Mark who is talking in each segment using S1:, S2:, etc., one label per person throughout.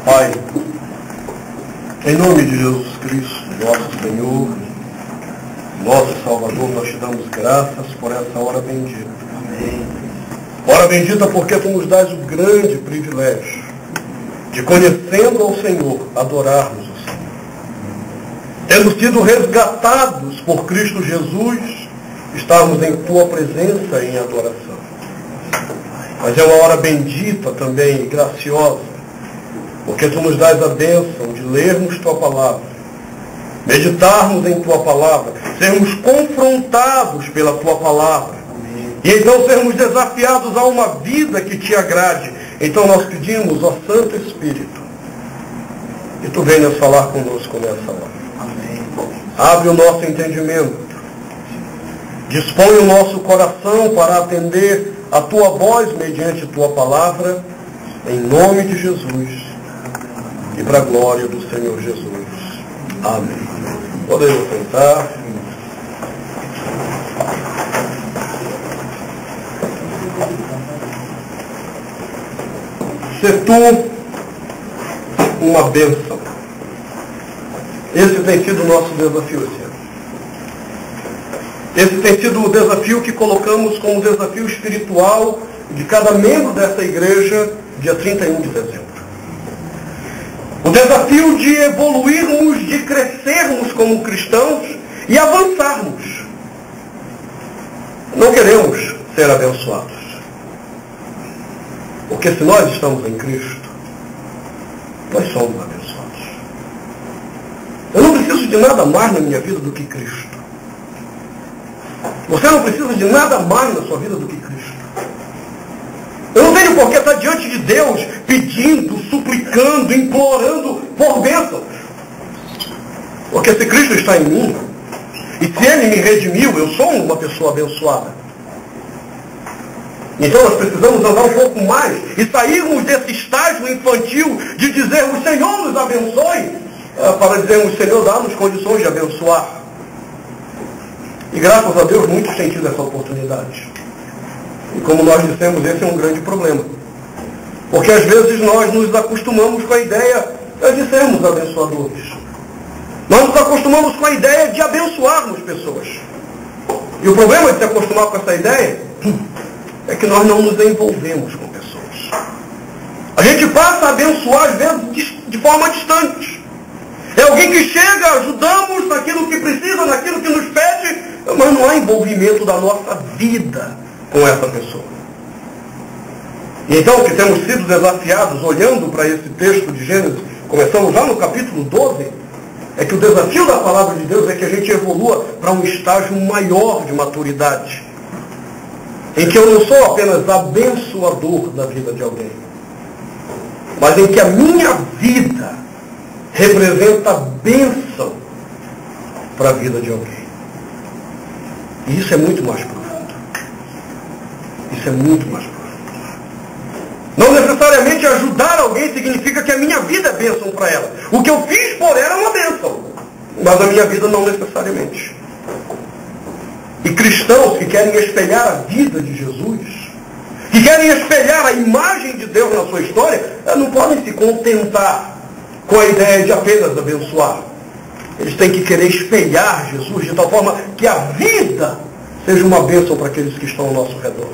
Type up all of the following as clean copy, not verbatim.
S1: Pai, em nome de Jesus Cristo, nosso Senhor, nosso Salvador, nós te damos graças por essa hora bendita. Amém. Hora bendita porque tu nos dás o grande privilégio de, conhecendo ao Senhor, adorarmos o Senhor. Tendo sido resgatados por Cristo Jesus, estarmos em tua presença em adoração. Mas é uma hora bendita também e graciosa, porque tu nos dás a bênção de lermos tua palavra, meditarmos em tua palavra, sermos confrontados pela tua palavra, e então sermos desafiados a uma vida que te agrade. Então nós pedimos, ó Santo Espírito, que tu venhas falar conosco nessa hora. Amém. Abre o nosso entendimento, dispõe o nosso coração para atender a tua voz mediante tua palavra, em nome de Jesus e para a glória do Senhor Jesus. Amém. Podemos sentar. Se tu uma bênção. Esse tem sido o nosso desafio esse ano. Esse tem sido o desafio que colocamos como desafio espiritual de cada membro dessa igreja, dia 31 de dezembro. O desafio de evoluirmos, de crescermos como cristãos e avançarmos. Não queremos ser abençoados. Porque se nós estamos em Cristo, nós somos abençoados. Eu não preciso de nada mais na minha vida do que Cristo. Você não precisa de nada mais na sua vida do que Cristo. Eu não tenho por que estar diante de Deus pedindo, suplicando, implorando por bênçãos. Porque se Cristo está em mim, e se Ele me redimiu, eu sou uma pessoa abençoada. Então nós precisamos andar um pouco mais e sairmos desse estágio infantil de dizermos, Senhor, nos abençoe, para dizermos, Senhor, dá-nos condições de abençoar. E graças a Deus muitos têm tido essa oportunidade. E como nós dissemos, esse é um grande problema. Porque às vezes nós nos acostumamos com a ideia de sermos abençoadores. Nós nos acostumamos com a ideia de abençoarmos pessoas. E o problema de se acostumar com essa ideia é que nós não nos envolvemos com pessoas. A gente passa a abençoar às vezes de forma distante. É alguém que chega, ajudamos naquilo que precisa, naquilo que nos pede, mas não há envolvimento da nossa vida com essa pessoa. E então o que temos sido desafiados, olhando para esse texto de Gênesis, começamos já no capítulo 12, é que o desafio da palavra de Deus é que a gente evolua para um estágio maior de maturidade, em que eu não sou apenas abençoador da vida de alguém, mas em que a minha vida representa bênção para a vida de alguém. E isso é muito mais profundo. Isso é muito mais profundo. Não necessariamente ajudar alguém significa que a minha vida é bênção para ela. O que eu fiz por ela é uma bênção, mas a minha vida não necessariamente. E cristãos que querem espelhar a vida de Jesus, que querem espelhar a imagem de Deus na sua história, não podem se contentar com a ideia de apenas abençoar. Eles têm que querer espelhar Jesus de tal forma que a vida seja uma bênção para aqueles que estão ao nosso redor.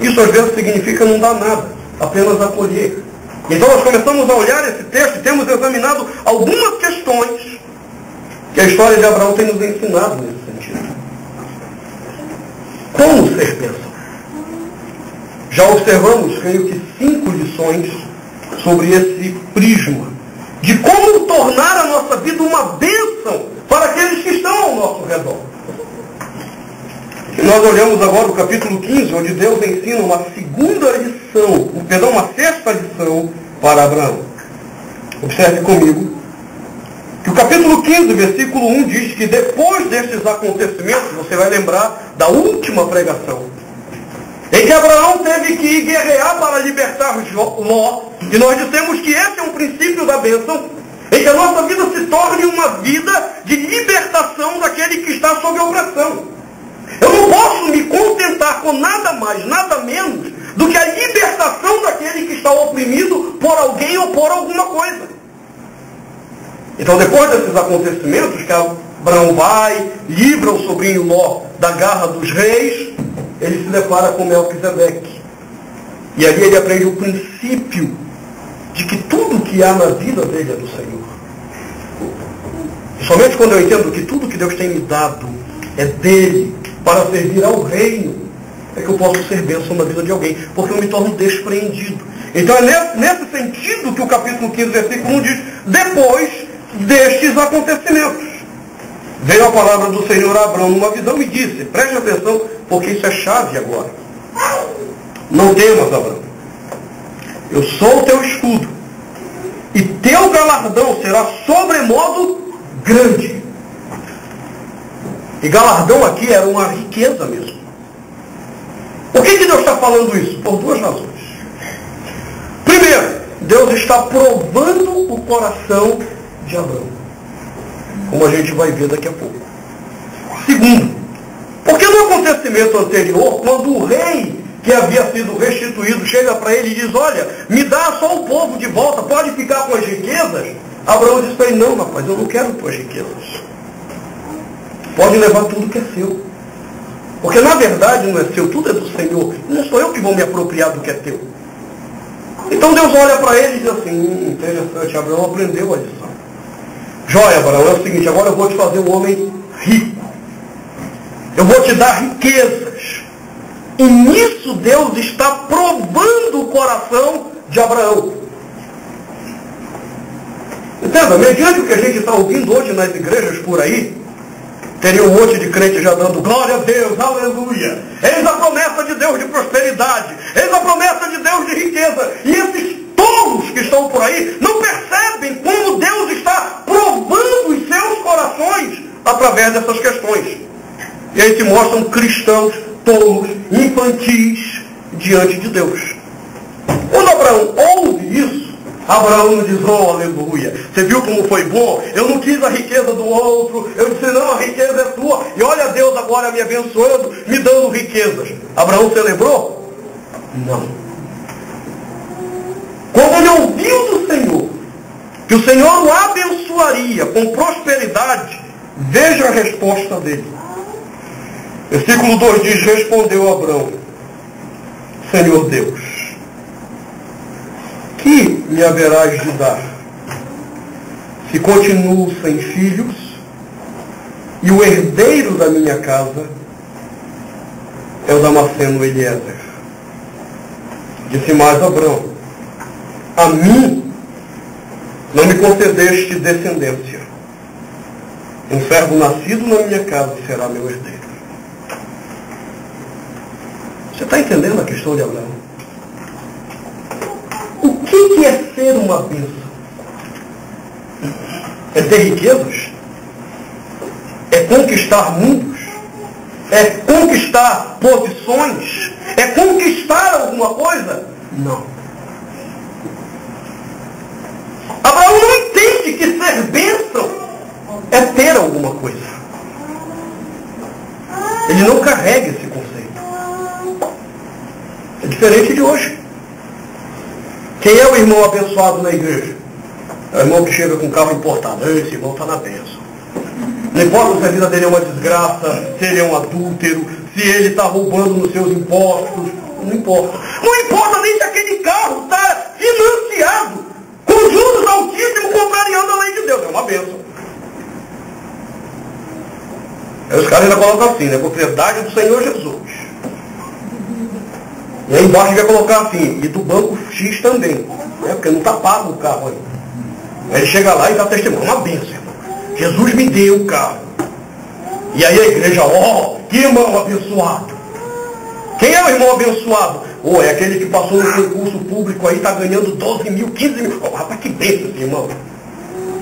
S1: Isso às vezes significa não dar nada, apenas acolher. Então nós começamos a olhar esse texto e temos examinado algumas questões que a história de Abraão tem nos ensinado nesse sentido. Como ser bênção? Já observamos, creio que 5 lições sobre esse prisma de como tornar a nossa vida uma bênção para aqueles que estão ao nosso redor. E nós olhamos agora o capítulo 15, onde Deus ensina uma sexta lição para Abraão. Observe comigo que o capítulo 15, versículo 1 diz que depois destes acontecimentos, você vai lembrar da última pregação, em que Abraão teve que ir guerrear para libertar Ló, e nós dissemos que esse é um princípio da bênção, em que a nossa vida se torne uma vida de libertação daquele que está sob opressão. Eu não posso me contentar com nada mais, nada menos do que a libertação daquele que está oprimido por alguém ou por alguma coisa. Então, depois desses acontecimentos, que Abraão vai, livra o sobrinho Ló da garra dos reis, ele se depara com Melquisedeque. E ali ele aprende o princípio de que tudo que há na vida dele é do Senhor. E somente quando eu entendo que tudo que Deus tem me dado é dele, para servir ao reino, é que eu posso ser bênção na vida de alguém, porque eu me torno despreendido. Então é nesse sentido que o capítulo 15, versículo 1 diz: depois destes acontecimentos, veio a palavra do Senhor a Abraão numa visão e disse, preste atenção, porque isso é chave agora: não temas, Abraão, eu sou o teu escudo, e teu galardão será sobremodo grande. E galardão aqui era uma riqueza mesmo. Por que Deus está falando isso? Por duas razões. Primeiro, Deus está provando o coração de Abraão, como a gente vai ver daqui a pouco. Segundo, porque no acontecimento anterior, quando o rei que havia sido restituído chega para ele e diz: olha, me dá só o povo de volta, pode ficar com as riquezas? Abraão diz para ele: não, rapaz, eu não quero tuas riquezas. Pode levar tudo que é seu. Porque na verdade não é seu, tudo é do Senhor. Não sou eu que vou me apropriar do que é teu. Então Deus olha para ele e diz assim: interessante, Abraão aprendeu a lição. Joia, Abraão, é o seguinte, agora eu vou te fazer um homem rico. Eu vou te dar riquezas. E nisso Deus está provando o coração de Abraão. Entenda, mediante o que a gente está ouvindo hoje nas igrejas por aí, teria um monte de crente já dando glória a Deus, aleluia. Eis a promessa de Deus de prosperidade. Eis a promessa de Deus de riqueza. E esses tolos que estão por aí não percebem como Deus está provando os seus corações através dessas questões. E aí se mostram cristãos tolos, infantis, diante de Deus. Quando Abraão ouve isso, Abraão não diz: oh, aleluia, você viu como foi bom? Eu não quis a riqueza do outro, eu disse: não, a riqueza é tua, e olha Deus agora me abençoando, me dando riquezas. Abraão celebrou? Não. Quando ele ouviu do Senhor, que o Senhor o abençoaria com prosperidade, veja a resposta dele. Versículo 2 diz: respondeu Abraão: Senhor Deus, que me haverás de dar, se continuo sem filhos, e o herdeiro da minha casa é o Damasceno Eliezer? Disse mais Abraão: a mim não me concedeste descendência. Um servo nascido na minha casa será meu herdeiro. Você está entendendo a questão de Abraão? O que é ser uma bênção? É ter riquezas? É conquistar mundos? É conquistar posições? É conquistar alguma coisa? Não. Abraão não entende que ser bênção é ter alguma coisa. Ele não carrega esse conceito. É diferente de hoje. Quem é o irmão abençoado na igreja? É o irmão que chega com carro importado. Esse irmão está na bênção. Não importa se a vida dele é uma desgraça, se ele é um adúltero, se ele está roubando nos seus impostos. Não importa. Não importa nem se aquele carro está financiado com juros altíssimos, contrariando a lei de Deus. É uma bênção. Aí os caras ainda colocam assim, né? Propriedade do Senhor Jesus. E aí embaixo vai colocar assim, e do banco X também, né? Porque não está pago o carro ainda. Aí ele chega lá e dá testemunho, uma bênção, irmão. Jesus me deu o carro. E aí a igreja, que irmão abençoado. Quem é o irmão abençoado? É aquele que passou no concurso público aí, está ganhando 12 mil, 15 mil. Rapaz, que bênção esse irmão.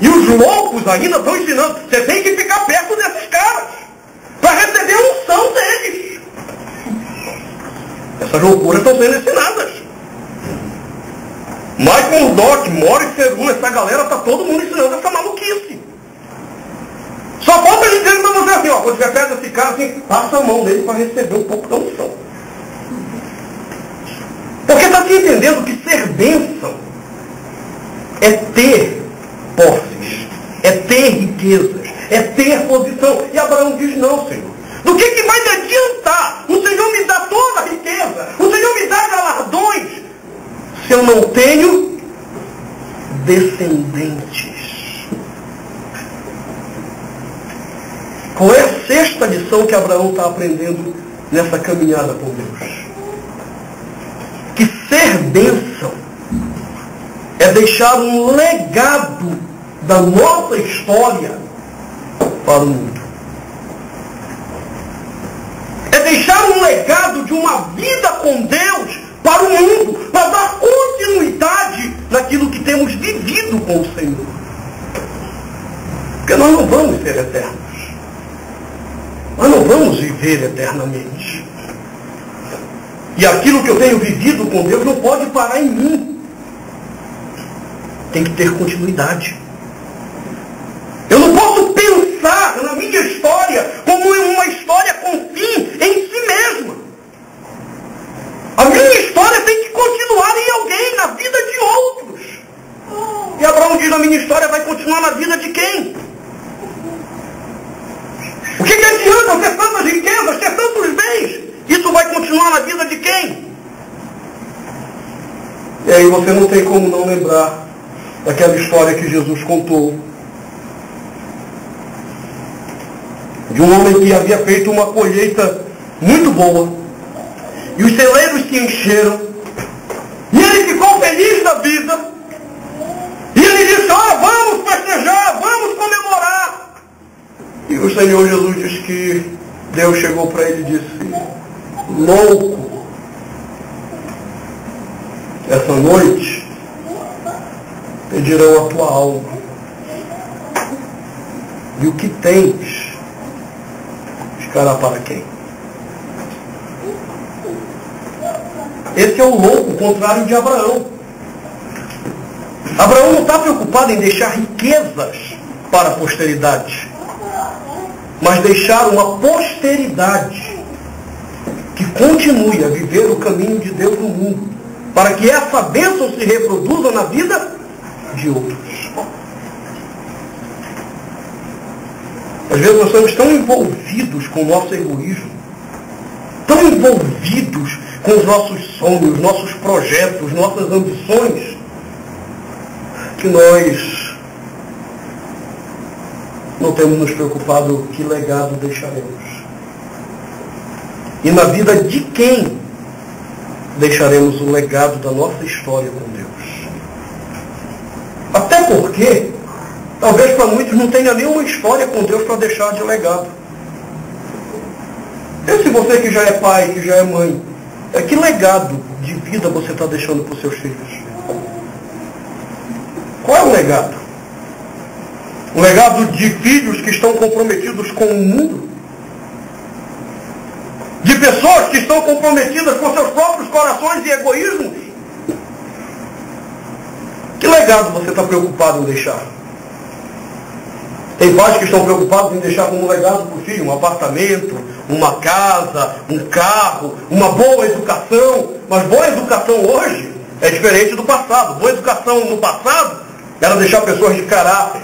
S1: E os loucos ainda estão ensinando, você tem que ficar perto desses caras, para receber a unção deles. Essas loucuras estão sendo ensinadas. Michael Murdock, Morris Cerullo, essa galera, está todo mundo ensinando essa maluquice. Só falta ele dizer para você assim, quando você pega esse cara assim, passa a mão dele para receber um pouco da unção. aqui entendendo que ser bênção é ter posses, é ter riquezas, é ter posição. E Abraão diz, não, Senhor. Do que vai me adiantar? O Senhor me dá toda a riqueza, o Senhor me dá galardões, se eu não tenho descendentes. Qual é a sexta lição que Abraão está aprendendo nessa caminhada com Deus? Que ser bênção é deixar um legado da nossa história para o mundo. É deixar um legado de uma vida com Deus para o mundo, para dar continuidade naquilo que temos vivido com o Senhor. Porque nós não vamos ser eternos. Nós não vamos viver eternamente. E aquilo que eu tenho vivido com Deus não pode parar em mim. Tem que ter continuidade. Eu não posso pensar na minha história como uma história com fim em si mesma. A minha história tem que continuar em alguém, na vida de outros. E Abraão diz, a minha história vai continuar na vida de quem? O que adianta ter tantas riquezas, ter tantos bens? Isso vai continuar na vida de quem? E aí você não tem como não lembrar daquela história que Jesus contou. De um homem que havia feito uma colheita muito boa. E os celeiros se encheram. E ele ficou feliz da vida. E ele disse, vamos festejar, vamos comemorar. E o Senhor Jesus diz que Deus chegou para ele e disse, louco, essa noite pedirão a tua alma. E o que tens ficará para quem? Esse é o louco, o contrário de Abraão. Abraão não está preocupado em deixar riquezas para a posteridade, mas deixar uma posteridade que continue a viver o caminho de Deus no mundo, para que essa bênção se reproduza na vida de outros. Às vezes nós estamos tão envolvidos com o nosso egoísmo, tão envolvidos com os nossos sonhos, nossos projetos, nossas ambições, que nós não temos nos preocupado que legado deixaremos. E na vida de quem deixaremos o legado da nossa história com Deus? Até porque, talvez para muitos não tenha nenhuma história com Deus para deixar de legado. Pense você que já é pai, que já é mãe. Que legado de vida você está deixando para os seus filhos? Qual é o legado? Um legado de filhos que estão comprometidos com o mundo? De pessoas que estão comprometidas com seus próprios corações e egoísmo? Que legado você está preocupado em deixar? Tem pais que estão preocupados em deixar como legado para o filho um apartamento, uma casa, um carro, uma boa educação. Mas boa educação hoje é diferente do passado. Boa educação no passado era deixar pessoas de caráter,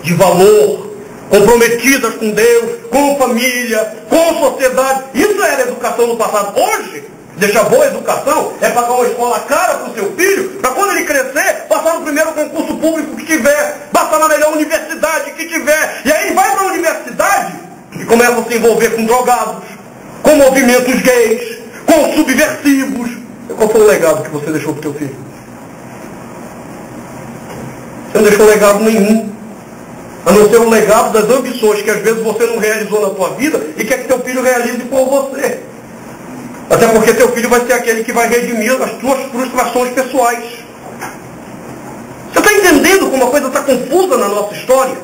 S1: de valor, comprometidas com Deus, com família, com sociedade. Isso era educação no passado. Hoje, deixar boa educação é pagar uma escola cara para o seu filho, para quando ele crescer, passar no primeiro concurso público que tiver, passar na melhor universidade que tiver. E aí vai para a universidade e começa a se envolver com drogados, com movimentos gays, com subversivos. Qual foi o legado que você deixou para o teu filho? Você não deixou legado nenhum. A não ser um legado das ambições que às vezes você não realizou na tua vida e quer que teu filho realize por você. Até porque teu filho vai ser aquele que vai redimir as tuas frustrações pessoais. Você está entendendo como a coisa está confusa na nossa história?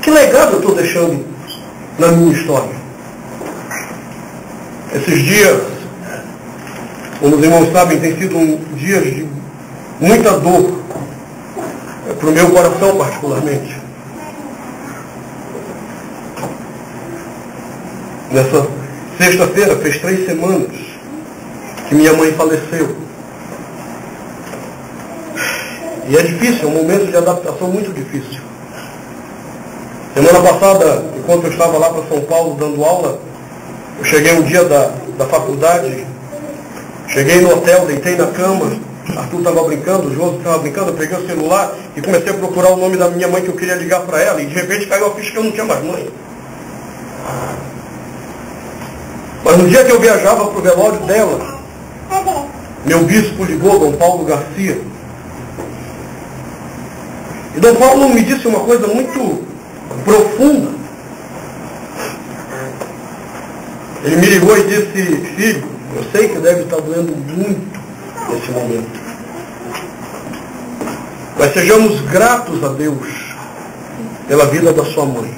S1: Que legado eu estou deixando na minha história? Esses dias, como os irmãos sabem, tem sido dias de muita dor, para o meu coração particularmente. Nessa sexta-feira, fez 3 semanas que minha mãe faleceu. E é difícil, é um momento de adaptação muito difícil. Semana passada, enquanto eu estava lá para São Paulo dando aula, eu cheguei um dia da faculdade, cheguei no hotel, deitei na cama, Arthur estava brincando, o João estava brincando, eu peguei o celular e comecei a procurar o nome da minha mãe que eu queria ligar para ela, e de repente caiu a ficha que eu não tinha mais mãe. Mas no dia que eu viajava para o velório dela, meu bispo ligou, Dom Paulo Garcia. E Dom Paulo me disse uma coisa muito profunda. Ele me ligou e disse: filho, eu sei que deve estar doendo muito nesse momento, mas sejamos gratos a Deus pela vida da sua mãe,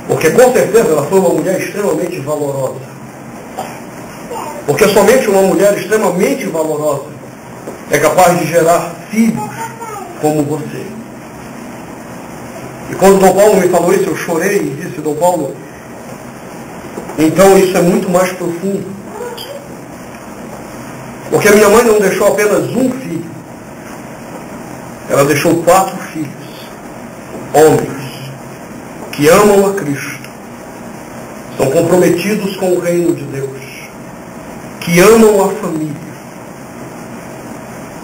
S1: porque com certeza ela foi uma mulher extremamente valorosa, porque somente uma mulher extremamente valorosa é capaz de gerar filhos como você. E quando Dom Paulo me falou isso, eu chorei e disse: Dom Paulo, então isso é muito mais profundo. Porque a minha mãe não deixou apenas um filho. Ela deixou 4 filhos. Homens que amam a Cristo. São comprometidos com o reino de Deus. Que amam a família.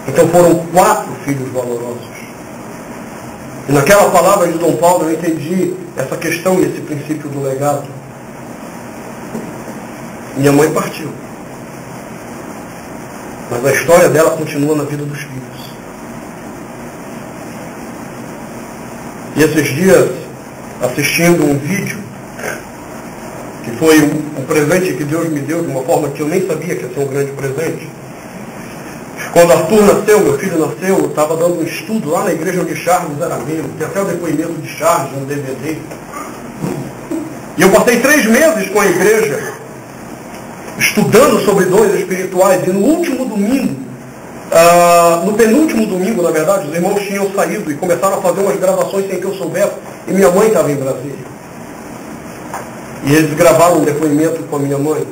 S1: Então foram 4 filhos valorosos. E naquela palavra de Dom Paulo eu entendi essa questão e esse princípio do legado. Minha mãe partiu, mas a história dela continua na vida dos filhos. E esses dias, assistindo um vídeo, que foi um presente que Deus me deu de uma forma que eu nem sabia que ia ser um grande presente. Quando Arthur nasceu, meu filho nasceu, eu estava dando um estudo lá na igreja onde Charles era membro. Tem até o depoimento de Charles no DVD. E eu passei 3 meses com a igreja, estudando sobre dons espirituais. E no último domingo, no penúltimo domingo, na verdade, os irmãos tinham saído e começaram a fazer umas gravações sem que eu soubesse. E minha mãe estava em Brasília. E eles gravaram um depoimento com a minha mãe.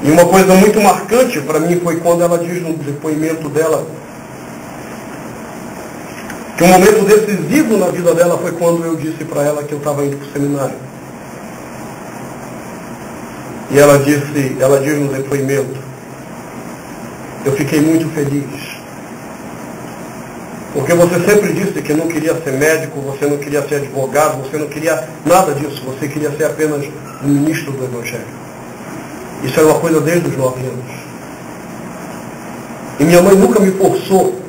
S1: E uma coisa muito marcante para mim foi quando ela diz no depoimento dela que um momento decisivo na vida dela foi quando eu disse para ela que eu estava indo para o seminário. E ela diz no depoimento: eu fiquei muito feliz, porque você sempre disse que não queria ser médico, você não queria ser advogado, você não queria nada disso, você queria ser apenas um ministro do Evangelho. Isso era uma coisa desde os 9 anos. E minha mãe nunca me forçou,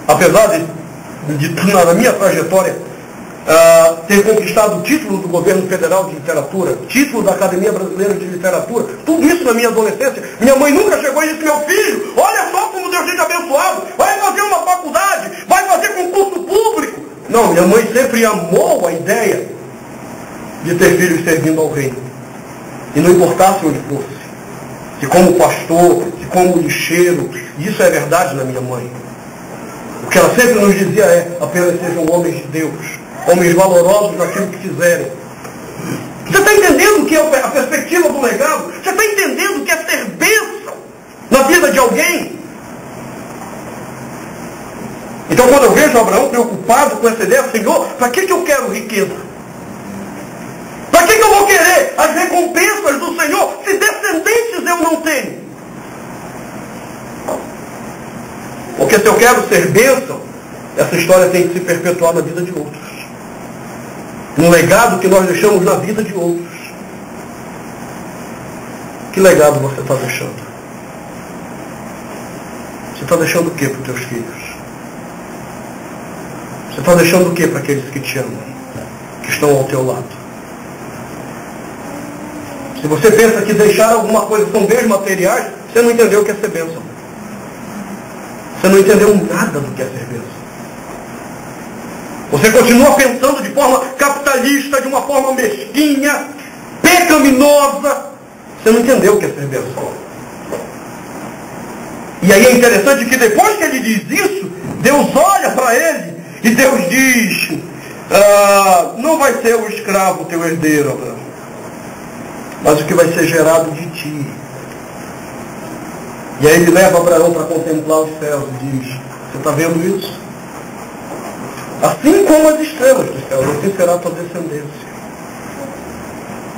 S1: apesar de na minha trajetória, ter conquistado o título do governo federal de literatura, título da Academia Brasileira de Literatura, tudo isso na minha adolescência. Minha mãe nunca chegou e disse: meu filho, olha só como Deus tem te abençoado, vai fazer uma faculdade, vai fazer concurso público. Não, minha mãe sempre amou a ideia de ter filhos servindo ao reino. E não importasse onde fosse. Se como pastor, se como lixeiro. E isso é verdade na minha mãe. O que ela sempre nos dizia é: apenas sejam homens de Deus, homens valorosos naquilo que fizerem. Você está entendendo o que é a perspectiva do legado? Você está entendendo o que é ser bênção na vida de alguém? Então quando eu vejo Abraão preocupado com essa ideia: Senhor, para que eu quero riqueza? Para que eu vou querer as recompensas do Senhor se descendentes eu não tenho? Porque se eu quero ser bênção, essa história tem que se perpetuar na vida de outros. Um legado que nós deixamos na vida de outros. Que legado você está deixando? Você está deixando o que para os teus filhos? Você está deixando o que para aqueles que te amam, que estão ao teu lado? Se você pensa que deixar alguma coisa são bens materiais, você não entendeu o que é ser bênção. Você não entendeu nada do que é ser bênção. Você continua pensando de forma capitalista, de uma forma mesquinha, pecaminosa. Você não entendeu o que é ser bênção. E aí é interessante que depois que ele diz isso, Deus olha para ele e Deus diz: não vai ser o escravo teu herdeiro, Abraão. mas o que vai ser gerado de ti. E aí ele leva Abraão para contemplar os céus e diz, você está vendo isso? Assim como as estrelas dos céus, assim será a tua descendência.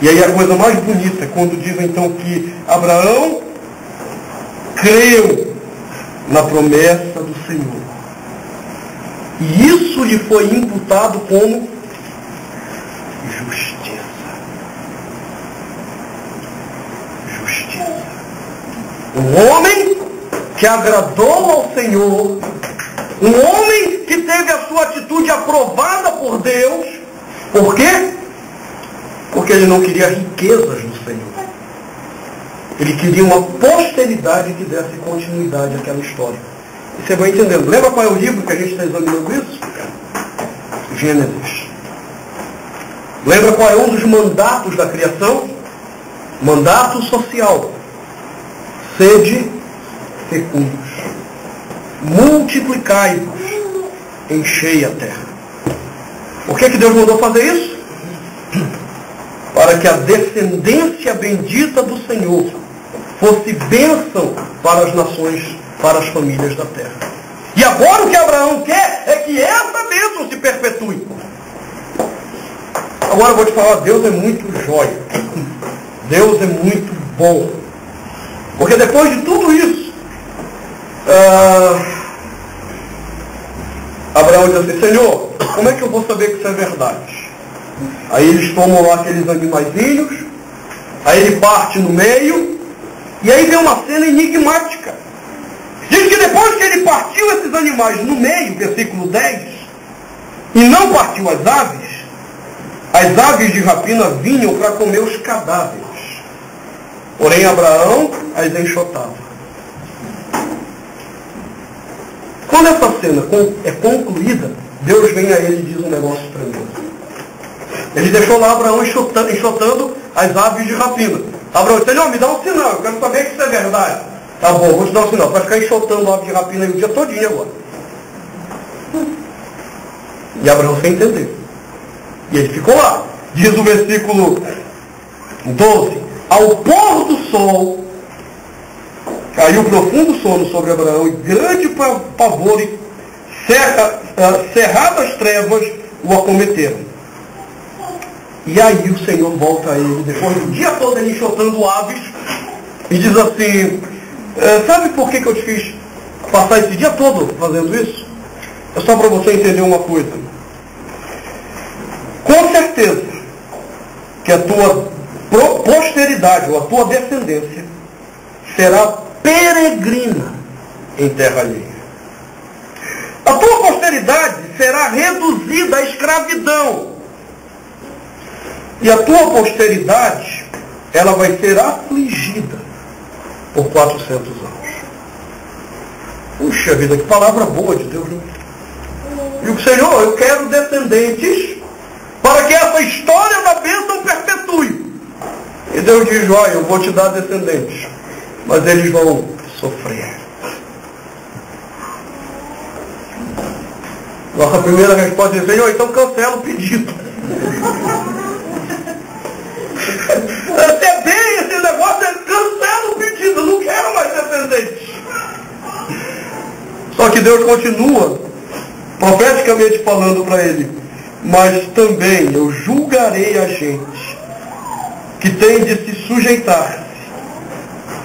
S1: E aí a coisa mais bonita é quando diz então que Abraão creu na promessa do Senhor. E isso lhe foi imputado como justiça. Justiça. Um homem que agradou ao Senhor, um homem que teve a sua atitude aprovada por Deus. Por quê? Porque ele não queria riquezas do Senhor. Ele queria uma posteridade que desse continuidade àquela história. E você vai entendendo. Lembra qual é o livro que a gente está examinando isso? Gênesis. Lembra qual é um dos mandatos da criação? Mandato social. Sede fecundos. Multiplicai-vos. Enchei a terra. Por que Deus mandou fazer isso? Para que a descendência bendita do Senhor fosse bênção para as nações, para as famílias da terra. E agora o que Abraão quer é que essa bênção se perpetue. Agora eu vou te falar, Deus é muito jóia. Deus é muito bom. Porque depois de tudo isso, Abraão diz assim, Senhor, como é que eu vou saber que isso é verdade? Aí eles tomam lá aqueles animaizinhos, aí ele parte no meio, e aí vem uma cena enigmática. Diz que depois que ele partiu esses animais no meio, versículo 10, e não partiu as aves de rapina vinham para comer os cadáveres. Porém Abraão as enxotava. Quando essa cena é concluída, Deus vem a ele e diz um negócio tremendo. Ele deixou lá Abraão enxotando as aves de rapina. Abraão disse, Senhor, me dá um sinal, eu quero saber que isso é verdade. Tá bom, vou te dar um sinal, vai ficar enxotando ave de rapina aí o dia todinho agora. E Abraão sem entender. E ele ficou lá. Diz o versículo 12, ao pôr do sol, caiu profundo sono sobre Abraão, e grande pavor e cerradas trevas o acometeram. E aí o Senhor volta a ele, depois do dia todo ele enxotando aves, e diz assim, sabe por que eu te fiz passar esse dia todo fazendo isso? É só para você entender uma coisa. Com certeza que a tua posteridade, ou a tua descendência, será peregrina em terra alheia. A tua posteridade será reduzida à escravidão. E a tua posteridade, ela vai ser afligida por 400 anos. Puxa vida, que palavra boa de Deus, né? E o Senhor, eu quero descendentes para que essa história da bênção perpetue. E Deus diz, olha, eu vou te dar descendentes, mas eles vão sofrer. Nossa primeira resposta é, Senhor, então cancela o pedido. Até bem esse negócio, cancela o pedido, eu não quero mais descendentes. Só que Deus continua, profeticamente falando para ele, mas também eu julgarei a gente que tem de se sujeitar-se,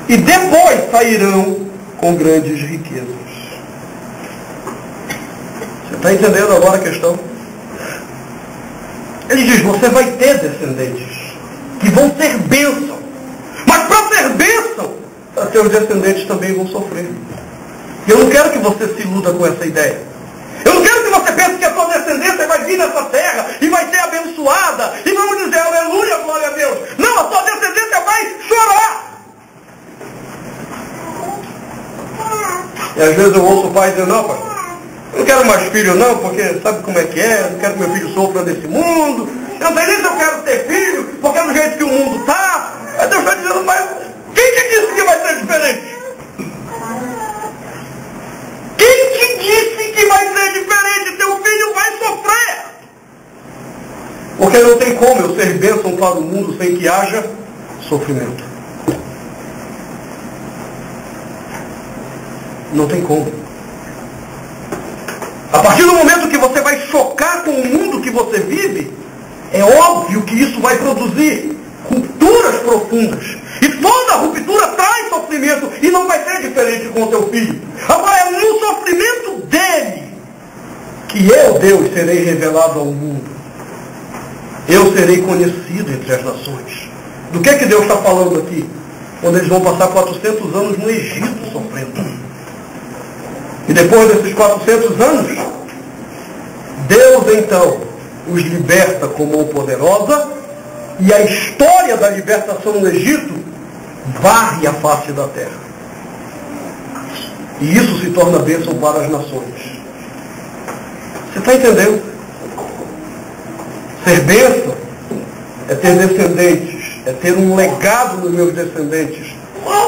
S1: e depois sairão com grandes riquezas. Você está entendendo agora a questão? Ele diz, você vai ter descendentes que vão ser bênção. Mas para ser bênção, seus descendentes também vão sofrer. E eu não quero que você se iluda com essa ideia. Eu não quero que você pense que a sua descendência vai vir nessa terra e vai ser abençoada. E vamos dizer, aleluia, glória a Deus. Não, a sua descendência vai chorar. E às vezes eu ouço o pai dizer, não, pai, eu não quero mais filho não, porque sabe como é que é, eu não quero que meu filho sofra desse mundo. Eu não sei nem se eu quero ter filho, porque é do jeito que o mundo está. Aí Deus está dizendo, mas quem te disse que vai ser diferente? Quem te disse que vai ser diferente? Teu filho vai sofrer. Porque não tem como eu ser bênção para o mundo sem que haja sofrimento. Não tem como. A partir do momento que você vai chocar com o mundo que você vive, é óbvio que isso vai produzir rupturas profundas. E toda ruptura traz sofrimento, e não vai ser diferente com o teu filho. Agora é no sofrimento dele que eu, Deus, serei revelado ao mundo. Eu serei conhecido entre as nações. Do que Deus está falando aqui? Quando eles vão passar 400 anos no Egito sofrendo. E depois desses 400 anos, Deus então os liberta com mão poderosa, e a história da libertação no Egito varre a face da terra. E isso se torna bênção para as nações. Você está entendendo? Ser bênção é ter descendentes, é ter um legado nos meus descendentes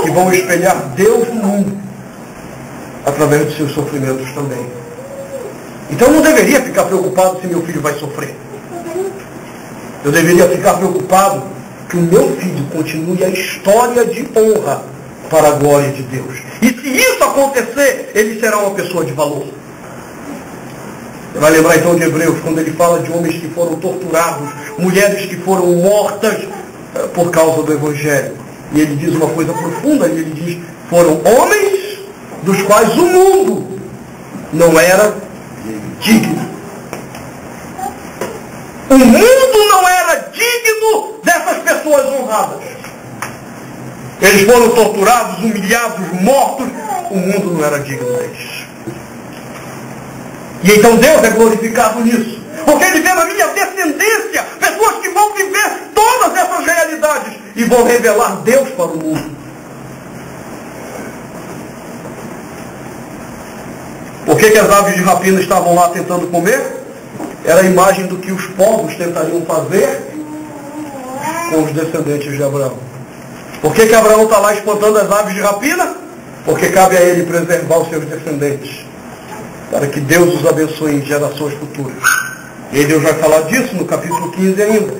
S1: que vão espelhar Deus no mundo através dos seus sofrimentos também. Então eu não deveria ficar preocupado se meu filho vai sofrer. Eu deveria ficar preocupado que o meu filho continue a história de honra para a glória de Deus. E se isso acontecer, ele será uma pessoa de valor. Você vai lembrar então de Hebreus, quando ele fala de homens que foram torturados, mulheres que foram mortas por causa do Evangelho. E ele diz uma coisa profunda, e ele diz, foram homens dos quais o mundo não era digno. O mundo não era digno dessas pessoas honradas. Eles foram torturados, humilhados, mortos. O mundo não era digno deles. E então Deus é glorificado nisso. Porque Ele vê na minha descendência pessoas que vão viver todas essas realidades e vão revelar Deus para o mundo. Por que as aves de rapina estavam lá tentando comer? Era a imagem do que os povos tentariam fazer com os descendentes de Abraão. Por que Abraão está lá espantando as aves de rapina? Porque cabe a ele preservar os seus descendentes, para que Deus os abençoe em gerações futuras. E Deus vai falar disso no capítulo 15 ainda.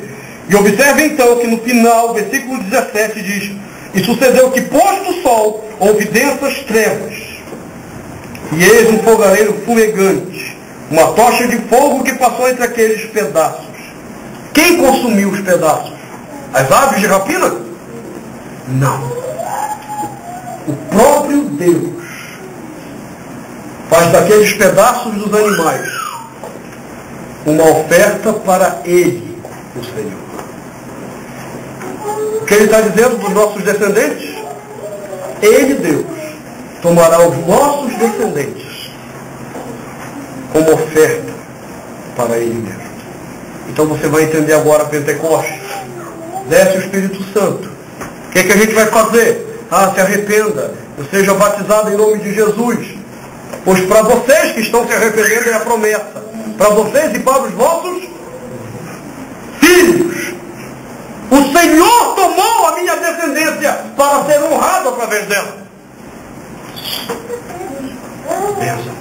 S1: E observe então que no final, versículo 17 diz, e sucedeu que posto o sol, houve densas trevas, e eis um fogareiro fumegante, uma tocha de fogo que passou entre aqueles pedaços. Quem consumiu os pedaços? As aves de rapina? Não. O próprio Deus faz daqueles pedaços dos animais uma oferta para Ele, o Senhor. O que Ele está dizendo dos nossos descendentes? Ele, Deus, tomará os nossos descendentes como oferta para Ele mesmo. Então você vai entender agora Pentecostes. Desce o Espírito Santo. O que a gente vai fazer? Se arrependa. Seja batizado em nome de Jesus. Pois para vocês que estão se arrependendo é a promessa. Para vocês e para os vossos filhos. O Senhor tomou a minha descendência para ser honrado através dela. Pensa.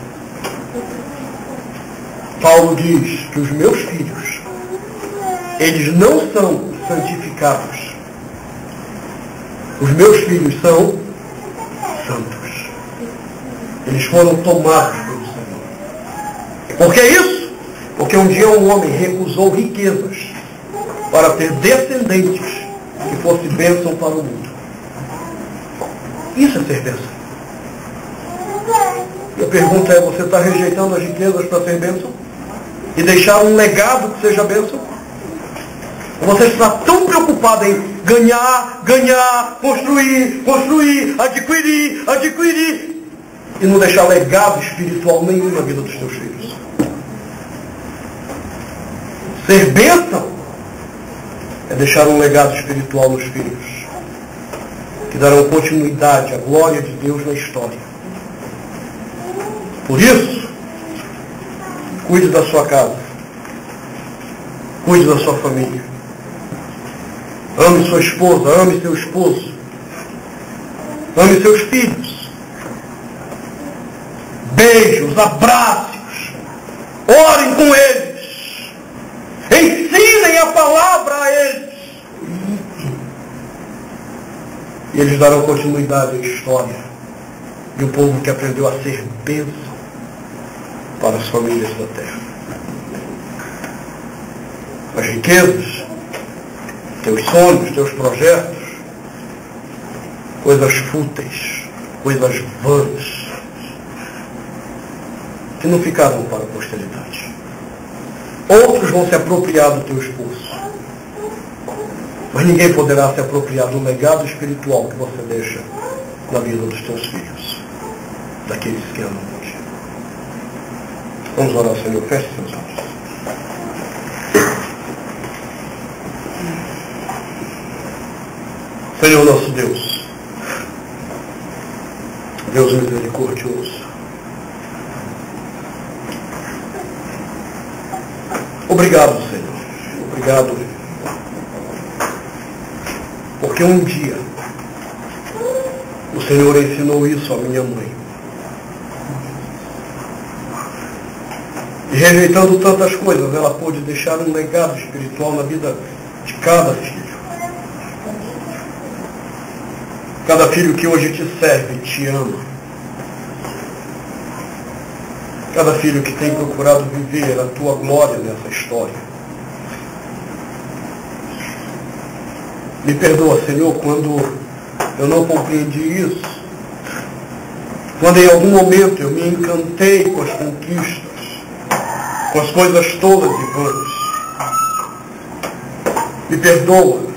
S1: Paulo diz que os meus filhos, eles não são santificados. Os meus filhos são santos. Eles foram tomados pelo Senhor. Por que isso? Porque um dia um homem recusou riquezas para ter descendentes que fosse bênção para o mundo. Isso é ser bênção. E a pergunta é, você está rejeitando as riquezas para ser bênção? E deixar um legado que seja bênção? Ou você está tão preocupado em ganhar, construir, adquirir, e não deixar legado espiritual nenhum na vida dos teus filhos? Ser bênção é deixar um legado espiritual nos filhos, que darão continuidade à glória de Deus na história. Por isso, cuide da sua casa, cuide da sua família, ame sua esposa, ame seu esposo, ame seus filhos, beijos, abraços, orem com eles, ensinem a palavra a eles. E eles darão continuidade à história de um povo que aprendeu a ser bênção para as famílias da terra. As riquezas, teus sonhos, teus projetos, coisas fúteis, coisas vãs, que não ficaram para a posteridade. Outros vão se apropriar do teu esforço, mas ninguém poderá se apropriar do legado espiritual que você deixa na vida dos teus filhos, daqueles que amam por ti. Vamos orar, Senhor. Feche seus olhos. Senhor nosso Deus, Deus misericordioso, obrigado, Senhor. Obrigado, porque um dia o Senhor ensinou isso à minha mãe. E rejeitando tantas coisas, ela pôde deixar um legado espiritual na vida de cada filho. Cada filho que hoje te serve, te ama. Cada filho que tem procurado viver a tua glória nessa história. Me perdoa, Senhor, quando eu não compreendi isso. Quando em algum momento eu me encantei com as conquistas, com as coisas todas e vãs. Me perdoa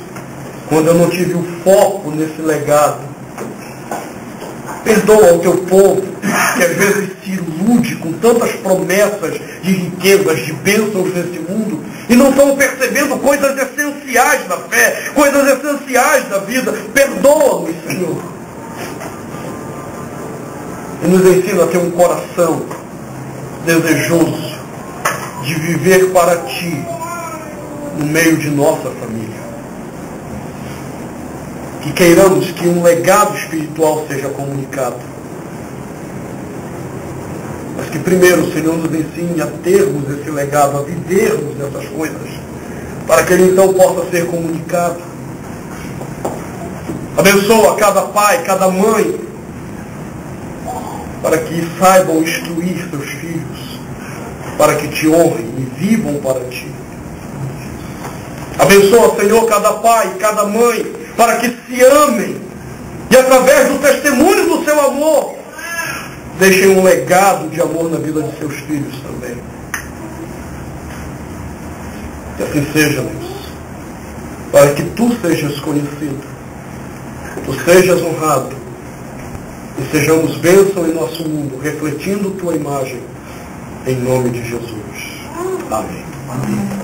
S1: quando eu não tive o foco nesse legado. Perdoa o teu povo, que às vezes se ilude com tantas promessas de riquezas, de bênçãos nesse mundo, e não estão percebendo coisas essenciais da fé, coisas essenciais da vida. Perdoa-nos, Senhor. E nos ensina a ter um coração desejoso de viver para Ti no meio de nossa família. Que queiramos que um legado espiritual seja comunicado. Mas que primeiro o Senhor nos ensine a termos esse legado, a vivermos essas coisas, para que ele então possa ser comunicado. Abençoa cada pai, cada mãe, para que saibam instruir seus filhos, para que te honrem e vivam para Ti. Abençoa, Senhor, cada pai, cada mãe, para que se amem e através do testemunho do seu amor deixem um legado de amor na vida de seus filhos também. Que assim seja, Deus, para que Tu sejas conhecido, Tu sejas honrado e sejamos bênção em nosso mundo, refletindo Tua imagem, em nome de Jesus. Amém. Amém.